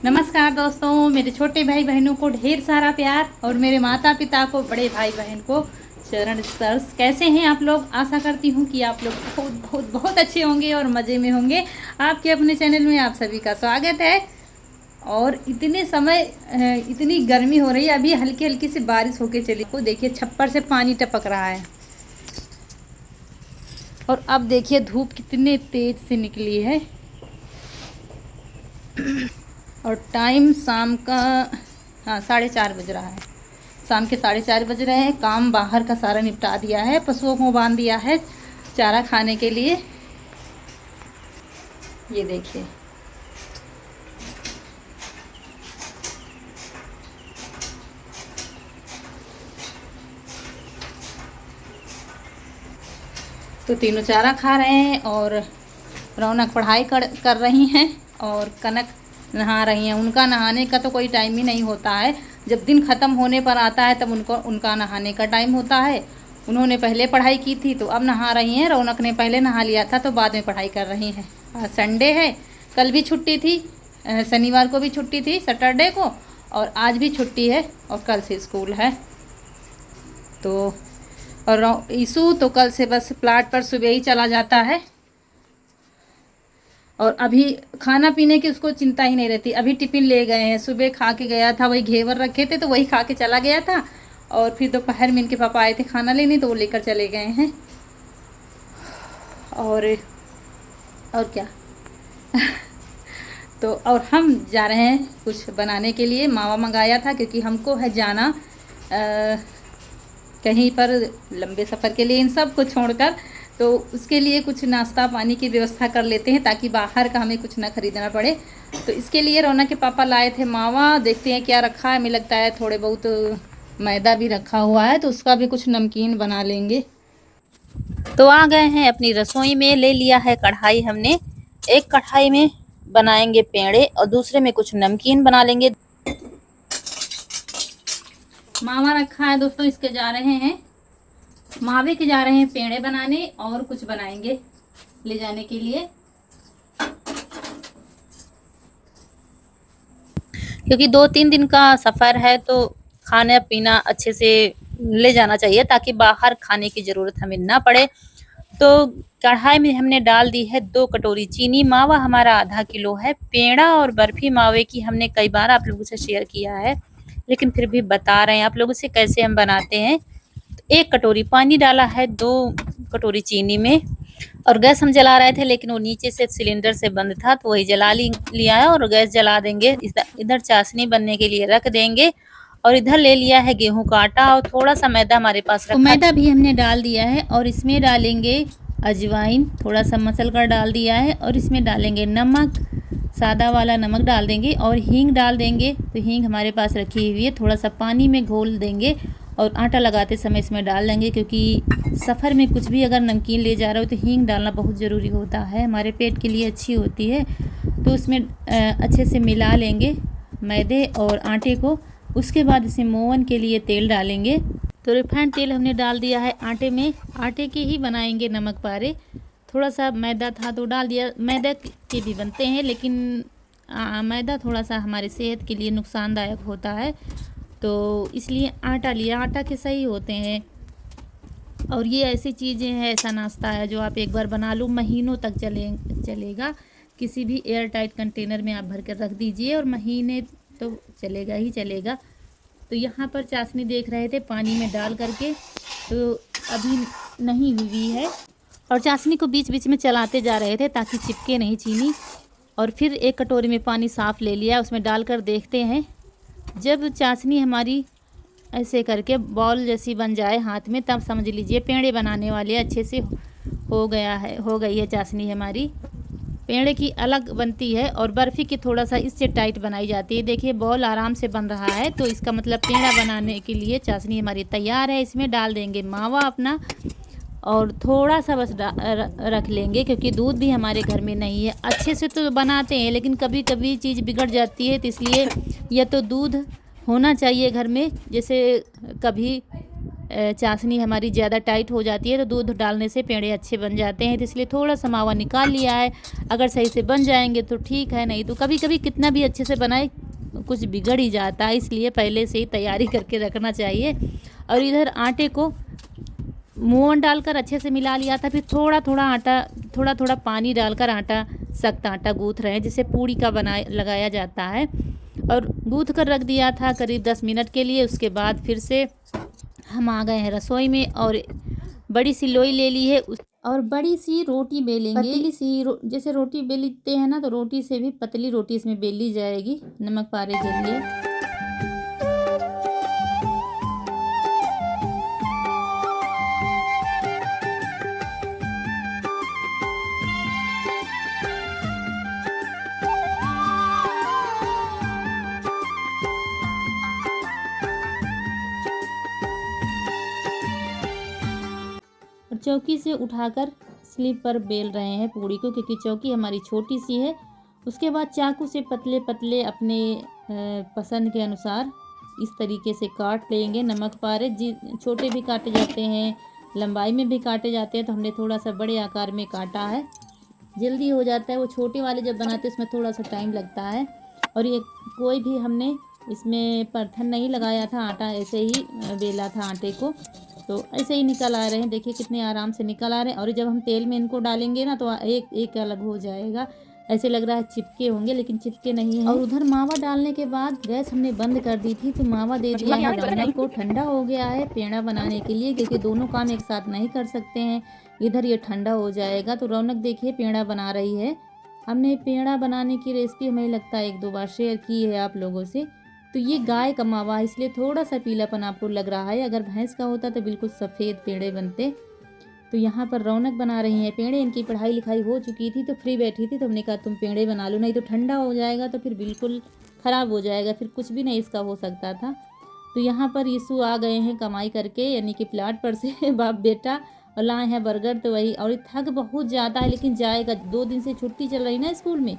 नमस्कार दोस्तों, मेरे छोटे भाई बहनों को ढेर सारा प्यार और मेरे माता पिता को, बड़े भाई बहन को चरण स्पर्श। कैसे हैं आप लोग? आशा करती हूँ कि आप लोग बहुत बहुत बहुत अच्छे होंगे और मज़े में होंगे। आपके अपने चैनल में आप सभी का स्वागत है। और इतने समय इतनी गर्मी हो रही है, अभी हल्की हल्की सी बारिश होके चली। को देखिए, छप्पर से पानी टपक रहा है। और अब देखिए धूप कितने तेज से निकली है। और टाइम शाम का 4:30 बज रहा है। शाम के 4:30 बज रहे हैं। काम बाहर का सारा निपटा दिया है, पशुओं को बांध दिया है चारा खाने के लिए। ये देखिए, तो तीनों चारा खा रहे हैं और रौनक पढ़ाई कर रही हैं और कनक नहा रही हैं। उनका नहाने का तो कोई टाइम ही नहीं होता है। जब दिन ख़त्म होने पर आता है तब उनका नहाने का टाइम होता है। उन्होंने पहले पढ़ाई की थी तो अब नहा रही हैं। रौनक ने पहले नहा लिया था तो बाद में पढ़ाई कर रही हैं। आज संडे है, कल भी छुट्टी थी, शनिवार को भी छुट्टी थी, सैटरडे को, और आज भी छुट्टी है और कल से स्कूल है। तो और ईशु तो कल से बस प्लाट पर सुबह ही चला जाता है। और अभी खाना पीने की उसको चिंता ही नहीं रहती। अभी टिफ़िन ले गए हैं, सुबह खा के गया था, वही घेवर रखे थे तो वही खा के चला गया था। और फिर दोपहर में इनके पापा आए थे खाना लेने तो वो लेकर चले गए हैं। और क्या तो और हम जा रहे हैं कुछ बनाने के लिए। मावा मंगाया था क्योंकि हमको है जाना कहीं पर लंबे सफ़र के लिए, इन सब को छोड़कर। तो उसके लिए कुछ नाश्ता पानी की व्यवस्था कर लेते हैं ताकि बाहर का हमें कुछ ना खरीदना पड़े। तो इसके लिए रौनक के पापा लाए थे मावा। देखते हैं क्या रखा है। हमें लगता है थोड़े बहुत मैदा भी रखा हुआ है, तो उसका भी कुछ नमकीन बना लेंगे। तो आ गए हैं अपनी रसोई में। ले लिया है कढ़ाई हमने। एक कढ़ाई में बनाएंगे पेड़े और दूसरे में कुछ नमकीन बना लेंगे। मावा रखा है दोस्तों, इसके जा रहे हैं मावे के जा रहे हैं पेड़े बनाने और कुछ बनाएंगे ले जाने के लिए। क्योंकि 2-3 दिन का सफ़र है तो खाना पीना अच्छे से ले जाना चाहिए ताकि बाहर खाने की ज़रूरत हमें ना पड़े। तो कढ़ाई में हमने डाल दी है 2 कटोरी चीनी। मावा हमारा आधा किलो है। पेड़ा और बर्फी मावे की हमने कई बार आप लोगों से शेयर किया है, लेकिन फिर भी बता रहे हैं आप लोगों से कैसे हम बनाते हैं। 1 कटोरी पानी डाला है 2 कटोरी चीनी में। और गैस हम जला रहे थे लेकिन वो नीचे से सिलेंडर से बंद था तो वही जला लिया है और गैस जला देंगे। इधर चाशनी बनने के लिए रख देंगे। और इधर ले लिया है गेहूं का आटा और थोड़ा सा मैदा हमारे पास रखा। तो मैदा भी हमने डाल दिया है और इसमें डालेंगे अजवाइन, थोड़ा सा मसल कर डाल दिया है। और इसमें डालेंगे नमक, सादा वाला नमक डाल देंगे और हींग डाल देंगे। तो हींग हमारे पास रखी हुई है, थोड़ा सा पानी में घोल देंगे और आटा लगाते समय इसमें डाल देंगे। क्योंकि सफ़र में कुछ भी अगर नमकीन ले जा रहे हो तो हींग डालना बहुत ज़रूरी होता है, हमारे पेट के लिए अच्छी होती है। तो उसमें अच्छे से मिला लेंगे मैदे और आटे को। उसके बाद इसे मोवन के लिए तेल डालेंगे। तो रिफाइंड तेल हमने डाल दिया है आटे में। आटे के ही बनाएंगे नमक पारे। थोड़ा सा मैदा था तो डाल दिया। मैदा के भी बनते हैं लेकिन मैदा थोड़ा सा हमारे सेहत के लिए नुकसानदायक होता है, तो इसलिए आटा लिया। आटा के सही होते हैं। और ये ऐसी चीज़ें हैं, ऐसा नाश्ता है जो आप एक बार बना लो महीनों तक चलेगा। किसी भी एयर टाइट कंटेनर में आप भर कर रख दीजिए और महीने तो चलेगा ही चलेगा। तो यहाँ पर चाशनी देख रहे थे पानी में डाल करके, तो अभी नहीं हुई है। और चाशनी को बीच बीच में चलाते जा रहे थे ताकि चिपके नहीं चीनी। और फिर 1 कटोरी में पानी साफ़ ले लिया, उसमें डालकर देखते हैं। जब चाशनी हमारी ऐसे करके बॉल जैसी बन जाए हाथ में, तब समझ लीजिए पेड़े बनाने वाले अच्छे से हो गई है चाशनी हमारी। पेड़े की अलग बनती है और बर्फ़ी की थोड़ा सा इससे टाइट बनाई जाती है। देखिए बॉल आराम से बन रहा है, तो इसका मतलब पेड़ा बनाने के लिए चाशनी हमारी तैयार है। इसमें डाल देंगे मावा अपना और थोड़ा सा बस रख लेंगे क्योंकि दूध भी हमारे घर में नहीं है। अच्छे से तो बनाते हैं लेकिन कभी कभी चीज़ बिगड़ जाती है, तो इसलिए या तो दूध होना चाहिए घर में। जैसे कभी चाशनी हमारी ज़्यादा टाइट हो जाती है तो दूध डालने से पेड़े अच्छे बन जाते हैं। तो इसलिए थोड़ा सा मावा निकाल लिया है। अगर सही से बन जाएंगे तो ठीक है, नहीं तो कभी कभी कितना भी अच्छे से बनाए कुछ बिगड़ ही जाता है, इसलिए पहले से ही तैयारी करके रखना चाहिए। और इधर आटे को मोहन डालकर अच्छे से मिला लिया था। फिर थोड़ा थोड़ा पानी डालकर सख्त आटा गूँथ रहे हैं, जिसे पूड़ी का लगाया जाता है। और गूँथ कर रख दिया था करीब 10 मिनट के लिए। उसके बाद फिर से हम आ गए हैं रसोई में और बड़ी सी लोई ले ली है और बड़ी सी रोटी बेलेंगे। पतली सी जैसे रोटी बेलते हैं ना, तो रोटी से भी पतली रोटी इसमें बेली जाएगी नमक पारे के लिए। और चौकी से उठाकर स्लिप पर बेल रहे हैं पूड़ी को, क्योंकि चौकी हमारी छोटी सी है। उसके बाद चाकू से पतले पतले अपने पसंद के अनुसार इस तरीके से काट लेंगे नमक पारे। छोटे भी काटे जाते हैं, लंबाई में भी काटे जाते हैं, तो हमने थोड़ा सा बड़े आकार में काटा है, जल्दी हो जाता है। वो छोटे वाले जब बनाते हैं उसमें थोड़ा सा टाइम लगता है। और ये कोई भी हमने इसमें परथन नहीं लगाया था, आटा ऐसे ही बेला था आटे को, तो ऐसे ही निकल आ रहे हैं। देखिए कितने आराम से निकल आ रहे हैं। और जब हम तेल में इनको डालेंगे ना, तो एक एक अलग हो जाएगा, ऐसे लग रहा है चिपके होंगे, लेकिन चिपके नहीं है। और उधर मावा डालने के बाद गैस हमने बंद कर दी थी, तो मावा दे दिया है रौनक को। ठंडा हो गया है पेड़ा बनाने के लिए, क्योंकि दोनों काम एक साथ नहीं कर सकते हैं। इधर ये ठंडा हो जाएगा। तो रौनक देखिए पेड़ा बना रही है। हमने पेड़ा बनाने की रेसिपी हमें लगता है 1-2 बार शेयर की है आप लोगों से। तो ये गाय का मावा है, इसलिए थोड़ा सा पीलापन आपको लग रहा है। अगर भैंस का होता तो बिल्कुल सफ़ेद पेड़े बनते। तो यहाँ पर रौनक बना रही हैं पेड़े। इनकी पढ़ाई लिखाई हो चुकी थी, तो फ्री बैठी थी, तो हमने कहा तुम पेड़े बना लो, नहीं तो ठंडा हो जाएगा तो फिर बिल्कुल ख़राब हो जाएगा, फिर कुछ भी नहीं इसका हो सकता था। तो यहाँ पर यीशु आ गए हैं कमाई करके, यानी कि प्लाट पर से बाप बेटा, और लाए हैं बर्गर। तो वही, और थक बहुत ज़्यादा है, लेकिन जाएगा। 2 दिन से छुट्टी चल रही ना स्कूल में,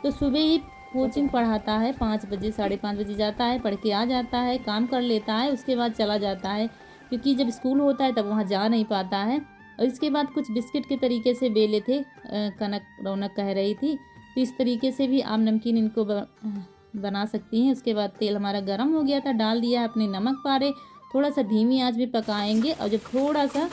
तो सुबह ही कोचिंग पढ़ाता है, 5 बजे 5:30 बजे जाता है, पढ़ के आ जाता है, काम कर लेता है, उसके बाद चला जाता है, क्योंकि जब स्कूल होता है तब वहाँ जा नहीं पाता है। और इसके बाद कुछ बिस्किट के तरीके से बेले थे, कनक रौनक कह रही थी, तो इस तरीके से भी आम नमकीन इनको बना सकती हैं। उसके बाद तेल हमारा गर्म हो गया था, डाल दिया अपने नमक पारे, थोड़ा सा धीमी आंच में पकाएंगे। और जब थोड़ा सा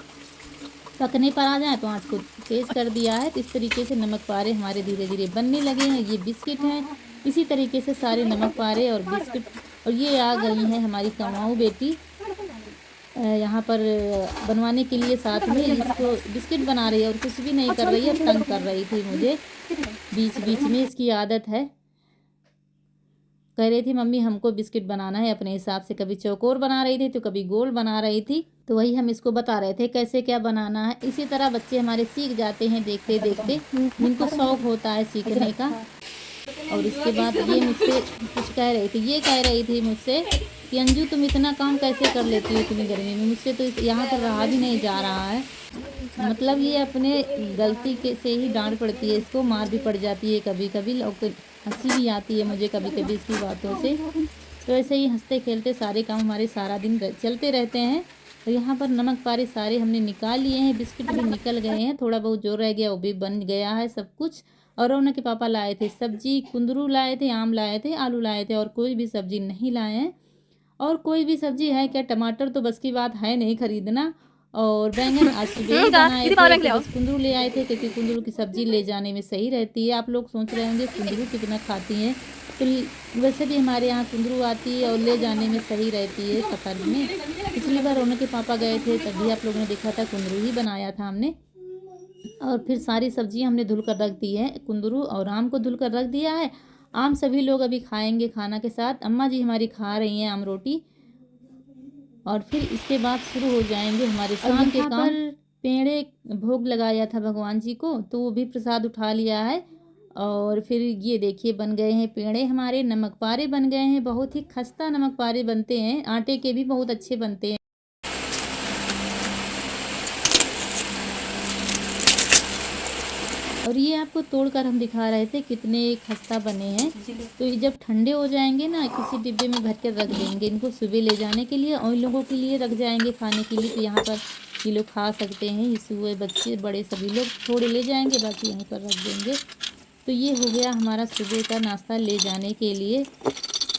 पकने पर आ जाए तो आंच को तेज़ कर दिया है। तो इस तरीके से नमक पारे हमारे धीरे धीरे बनने लगे हैं। ये बिस्किट हैं, इसी तरीके से सारे नमक पारे और बिस्किट। और ये आ गई है हमारी कमाऊ बेटी यहाँ पर बनवाने के लिए, साथ में इसको बिस्किट बना रही है और कुछ भी नहीं कर रही है, तंग कर रही थी मुझे बीच बीच में। इसकी आदत है, कह रही थी मम्मी हमको बिस्किट बनाना है अपने हिसाब से। कभी चौकोर बना रही थी तो कभी गोल बना रही थी, तो वही हम इसको बता रहे थे कैसे क्या बनाना है। इसी तरह बच्चे हमारे सीख जाते हैं देखते देखते, जिनको शौक होता है सीखने का। और इसके बाद ये मुझसे कुछ कह रही थी, ये कह रही थी मुझसे कि अंजू तुम इतना काम कैसे कर लेती हो इतनी गर्मी में, मुझसे तो यहाँ पर रहा भी नहीं जा रहा है। मतलब ये अपने गलती के से ही डांट पड़ती है इसको, मार भी पड़ जाती है कभी कभी, और हंसी भी आती है मुझे कभी कभी इसकी बातों से। तो ऐसे ही हंसते खेलते सारे काम हमारे सारा दिन चलते रहते हैं। तो यहाँ पर नमक पारे सारे हमने निकाल लिए हैं, बिस्किट भी निकल गए हैं, थोड़ा बहुत जो रह गया वो भी बन गया है सब कुछ। और रौनक के पापा लाए थे सब्जी, कुंदरू लाए थे, आम लाए थे, आलू लाए थे, और कोई भी सब्जी नहीं लाए हैं। और कोई भी सब्जी है क्या, टमाटर तो बस की बात है नहीं खरीदना। और बैंगन आज सुबह बनाए थे, तो बस कुंदरू ले आए थे, क्योंकि कुंदरू की सब्जी ले जाने में सही रहती है। आप लोग सोच रहे होंगे कुंदरू कितना खाती हैं, तो वैसे भी हमारे यहाँ कुंदरू आती है और ले जाने में सही रहती है सफ़र में। पिछली बार रौनक के पापा गए थे तभी आप लोगों ने देखा था, कुंदरू ही बनाया था हमने। और फिर सारी सब्जी हमने धुल कर रख दी है, कुंदरू और आम को धुल कर रख दिया है। आम सभी लोग अभी खाएंगे खाना के साथ, अम्मा जी हमारी खा रही हैं आम रोटी। और फिर इसके बाद शुरू हो जाएंगे हमारे शाम के काम। पेड़े भोग लगाया था भगवान जी को, तो वो भी प्रसाद उठा लिया है। और फिर ये देखिए बन गए हैं पेड़े हमारे, नमक पारे बन गए हैं। बहुत ही खस्ता नमक पारे बनते हैं, आटे के भी बहुत अच्छे बनते हैं। और ये आपको तोड़कर हम दिखा रहे थे कितने खस्ता बने हैं। तो ये जब ठंडे हो जाएंगे ना, किसी डिब्बे में भर कर रख देंगे इनको सुबह ले जाने के लिए, और इन लोगों के लिए रख जाएंगे खाने के लिए। तो यहाँ पर ये लोग खा सकते हैं, ये सुबह बच्चे बड़े सभी लोग थोड़े ले जाएंगे, बाकी यहीं पर रख देंगे। तो ये हो गया हमारा सुबह का नाश्ता ले जाने के लिए।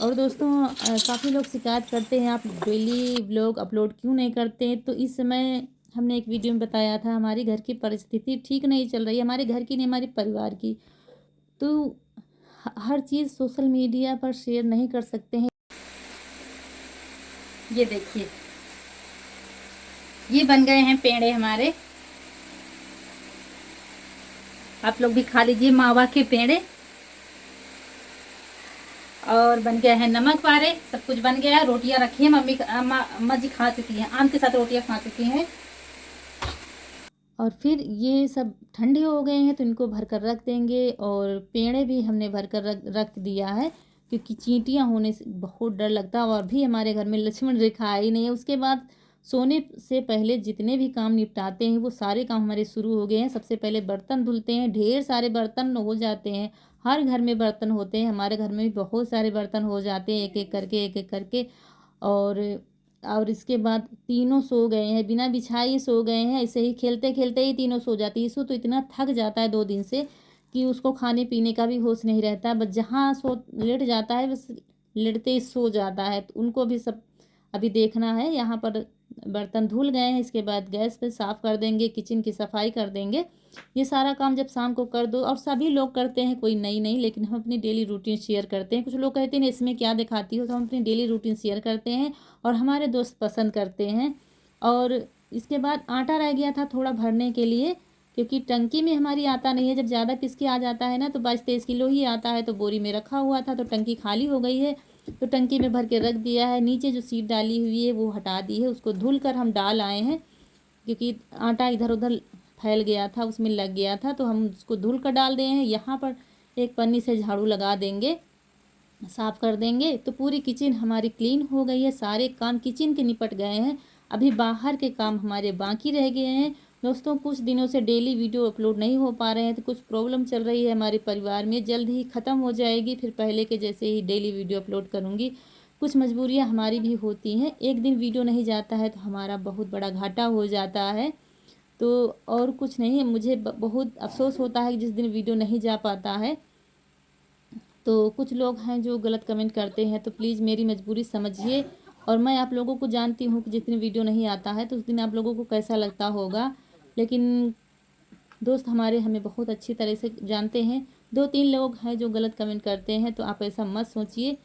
और दोस्तों काफ़ी लोग शिकायत करते हैं आप डेली व्लॉग अपलोड क्यों नहीं करते हैं। तो इस समय हमने एक वीडियो में बताया था हमारी घर की परिस्थिति ठीक नहीं चल रही है, हमारे घर की नहीं, हमारे परिवार की। तो हर चीज़ सोशल मीडिया पर शेयर नहीं कर सकते हैं। ये देखिए, ये बन गए हैं पेड़े हमारे, आप लोग भी खा लीजिए मावा के पेड़े। और बन गया है नमक पारे, सब कुछ बन गया है। रोटियां रखी है, अम्मा जी खा चुकी हैं, आम के साथ रोटियां खा चुकी हैं। और फिर ये सब ठंडे हो गए हैं तो इनको भर कर रख देंगे। और पेड़े भी हमने भर कर रख दिया है, क्योंकि चींटियां होने से बहुत डर लगता है। और भी हमारे घर में लक्ष्मण रेखा आई नहीं है। उसके बाद सोने से पहले जितने भी काम निपटाते हैं वो सारे काम हमारे शुरू हो गए हैं। सबसे पहले बर्तन धुलते हैं, ढेर सारे बर्तन हो जाते हैं, हर घर में बर्तन होते हैं, हमारे घर में भी बहुत सारे बर्तन हो जाते हैं, एक एक करके एक एक करके। और इसके बाद तीनों सो गए हैं, बिना बिछाए सो गए हैं, ऐसे ही खेलते खेलते ही तीनों सो जाती है। इसको तो इतना थक जाता है 2 दिन से कि उसको खाने पीने का भी होश नहीं रहता, बस जहाँ सो लेट जाता है बस लेटते ही सो जाता है। तो उनको भी सब अभी देखना है। यहाँ पर बर्तन धुल गए हैं, इसके बाद गैस पे साफ़ कर देंगे, किचन की सफाई कर देंगे। ये सारा काम जब शाम को कर दो, और सभी लोग करते हैं, कोई नहीं, लेकिन हम अपनी डेली रूटीन शेयर करते हैं। कुछ लोग कहते हैं इसमें क्या दिखाती हो, तो हम अपनी डेली रूटीन शेयर करते हैं और हमारे दोस्त पसंद करते हैं। और इसके बाद आटा रह गया था थोड़ा भरने के लिए, क्योंकि टंकी में हमारी आता नहीं है। जब ज़्यादा पिस के आ जाता है ना तो 22-23 किलो ही आता है। तो बोरी में रखा हुआ था तो टंकी खाली हो गई है, तो टंकी में भर के रख दिया है। नीचे जो सीट डाली हुई है वो हटा दी है, उसको धुल कर हम डाल आए हैं, क्योंकि आटा इधर उधर फैल गया था, उसमें लग गया था, तो हम उसको धुल कर डाल दिए हैं। यहाँ पर एक पन्नी से झाड़ू लगा देंगे, साफ़ कर देंगे, तो पूरी किचन हमारी क्लीन हो गई है। सारे काम किचन के निपट गए हैं, अभी बाहर के काम हमारे बाकी रह गए हैं। दोस्तों कुछ दिनों से डेली वीडियो अपलोड नहीं हो पा रहे हैं, तो कुछ प्रॉब्लम चल रही है हमारे परिवार में, जल्द ही ख़त्म हो जाएगी, फिर पहले के जैसे ही डेली वीडियो अपलोड करूँगी। कुछ मजबूरियाँ हमारी भी होती हैं, एक दिन वीडियो नहीं जाता है तो हमारा बहुत बड़ा घाटा हो जाता है। तो और कुछ नहीं है, मुझे बहुत अफसोस होता है जिस दिन वीडियो नहीं जा पाता है। तो कुछ लोग हैं जो गलत कमेंट करते हैं, तो प्लीज़ मेरी मजबूरी समझिए। और मैं आप लोगों को जानती हूँ कि जिस दिन वीडियो नहीं आता है तो उस दिन आप लोगों को कैसा लगता होगा, लेकिन दोस्त हमारे हमें बहुत अच्छी तरह से जानते हैं। 2-3 लोग हैं जो गलत कमेंट करते हैं, तो आप ऐसा मत सोचिए।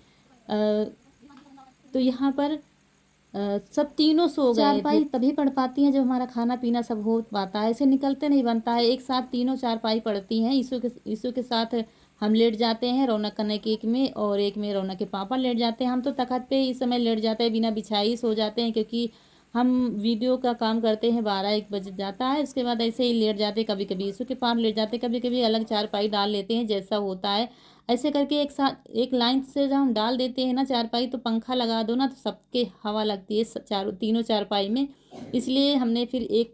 तो यहाँ पर सब तीनों सो गए थे। चारपाई तभी पढ़ पाती हैं जब हमारा खाना पीना सब हो पाता है, ऐसे निकलते नहीं बनता है। एक साथ तीनों चारपाई पड़ती हैं, ईशु के साथ हम लेट जाते हैं, रौनक कन्या के एक में, और एक में रौनक के पापा लेट जाते हैं। हम तो तखत पे इस समय लेट जाते हैं, बिना बिछाई सो जाते हैं, क्योंकि हम वीडियो का काम करते हैं, 12-1 बज जाता है। उसके बाद ऐसे ही लेट जाते, कभी कभी ईशु के पास लेट जाते, कभी कभी अलग चारपाई डाल लेते हैं, जैसा होता है। ऐसे करके एक साथ एक लाइन से जब हम डाल देते हैं ना चारपाई, तो पंखा लगा दो ना तो सबके हवा लगती है चारों तीनों चारपाई में। इसलिए हमने फिर एक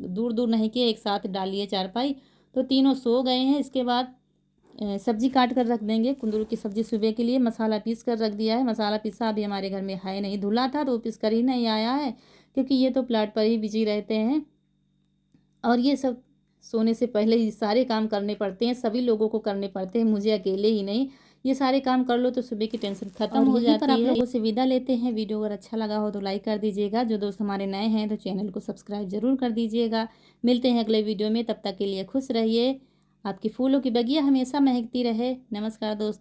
दूर दूर नहीं किया, एक साथ डाली है चारपाई। तो तीनों सो गए हैं। इसके बाद सब्जी काट कर रख देंगे, कुंदरू की सब्जी सुबह के लिए। मसाला पीस कर रख दिया है, मसाला पिसा अभी हमारे घर में है नहीं, धुला था तो पीस कर ही नहीं आया है, क्योंकि ये तो प्लाट पर ही बिजी रहते हैं। और ये सब सोने से पहले ही सारे काम करने पड़ते हैं, सभी लोगों को करने पड़ते हैं, मुझे अकेले ही नहीं। ये सारे काम कर लो तो सुबह की टेंशन खत्म हो जाती है। पर आप लोगों से विदा लेते हैं। वीडियो अगर अच्छा लगा हो तो लाइक कर दीजिएगा, जो दोस्त हमारे नए हैं तो चैनल को सब्सक्राइब जरूर कर दीजिएगा। मिलते हैं अगले वीडियो में, तब तक के लिए खुश रहिए, आपकी फूलों की बगिया हमेशा महकती रहे। नमस्कार दोस्तों।